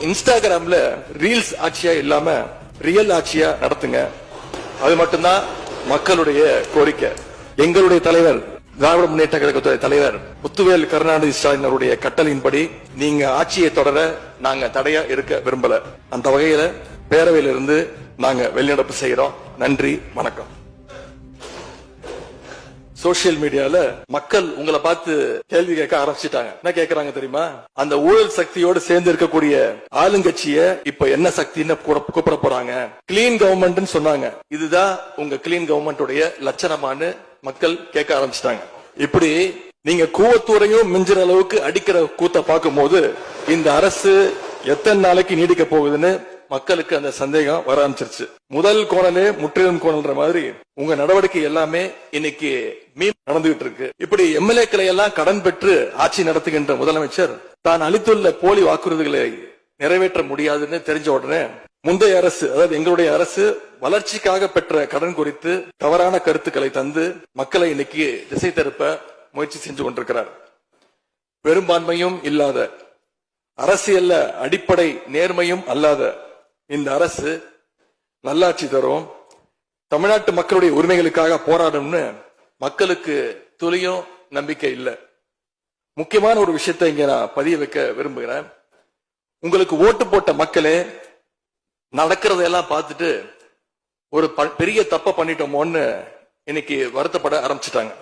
இன்ஸ்டாகிராம்ல ரீல்ஸ் ஆட்சியா இல்லாம ரியல் ஆட்சியா நடத்துங்க. அது மட்டும்தான் மக்களுடைய கோரிக்கை. எங்களுடைய தலைவர் திராவிட முன்னேற்ற கழகத்துடைய தலைவர் முத்துவேல் கருணாநிதி ஸ்டாலின் அவருடைய கட்டளையின்படி நீங்க ஆட்சியை தொடர நாங்க தடையா இருக்க விரும்பல. அந்த வகையில பேரவையிலிருந்து நாங்க வெளிநடப்பு செய்யறோம். நன்றி, வணக்கம். சோசியல் மீடியால மக்கள் உங்களை பார்த்து கேள்வி கேட்க ஆரம்பிச்சிட்டாங்க. என்ன கேட்கறாங்க தெரியுமா? அந்த ஊழல் சக்தியோடு சேர்ந்து இருக்கக்கூடிய ஆளுங்கட்சிய இப்ப என்ன சக்தின்னு கூப்பிட போறாங்க. கிளீன் கவர்மெண்ட் சொன்னாங்க. இதுதான் உங்க கிளீன் கவர்மெண்ட் லட்சணமானு மக்கள் கேட்க ஆரம்பிச்சிட்டாங்க. இப்படி நீங்க கூவத்தூரையும் மிஞ்சுற அளவுக்கு அடிக்கிற கூத்த பார்க்கும் போது இந்த அரசு எத்தனை நாளைக்கு நீடிக்க போகுதுன்னு மக்களுக்கு அந்த சந்தேகம் வர ஆரம்பிச்சிருச்சு. முதல் கோணலே முற்றிலும் கோணல்ற மாதிரி உங்க நடவடிக்கை எல்லாமே இன்னைக்கு நடந்துகிட்டு இருக்கு. இப்படி எம்எல்ஏக்களை எல்லாம் கடன் பெற்று ஆட்சி நடத்துகின்ற முதலமைச்சர் தான் அளித்துள்ள போலி வாக்குறுதிகளை நிறைவேற்ற முடியாதுன்னு தெரிஞ்ச உடனே முந்தைய அரசு, அதாவது எங்களுடைய அரசு வளர்ச்சிக்காக பெற்ற கடன் குறித்து தவறான கருத்துக்களை தந்து மக்களை இன்னைக்கு திசை திருப்ப முயற்சி செஞ்சு கொண்டிருக்கிறார். பெரும்பான்மையும் இல்லாத, அரசியல்ல அடிப்படை நேர்மையும் அல்லாத இந்த அரசு நல்லாட்சி தரும், தமிழ்நாட்டு மக்களுடைய உரிமைகளுக்காக போராடும்னு மக்களுக்கு துளியும் நம்பிக்கை இல்லை. முக்கியமான ஒரு விஷயத்தை இங்க நான் பதிய வைக்க விரும்புகிறேன். உங்களுக்கு ஓட்டு போட்ட மக்களே நடக்கிறதெல்லாம் பார்த்துட்டு ஒரு பெரிய தப்ப பண்ணிட்டோமோன்னு இன்னைக்கு வருத்தப்பட ஆரம்பிச்சுட்டாங்க.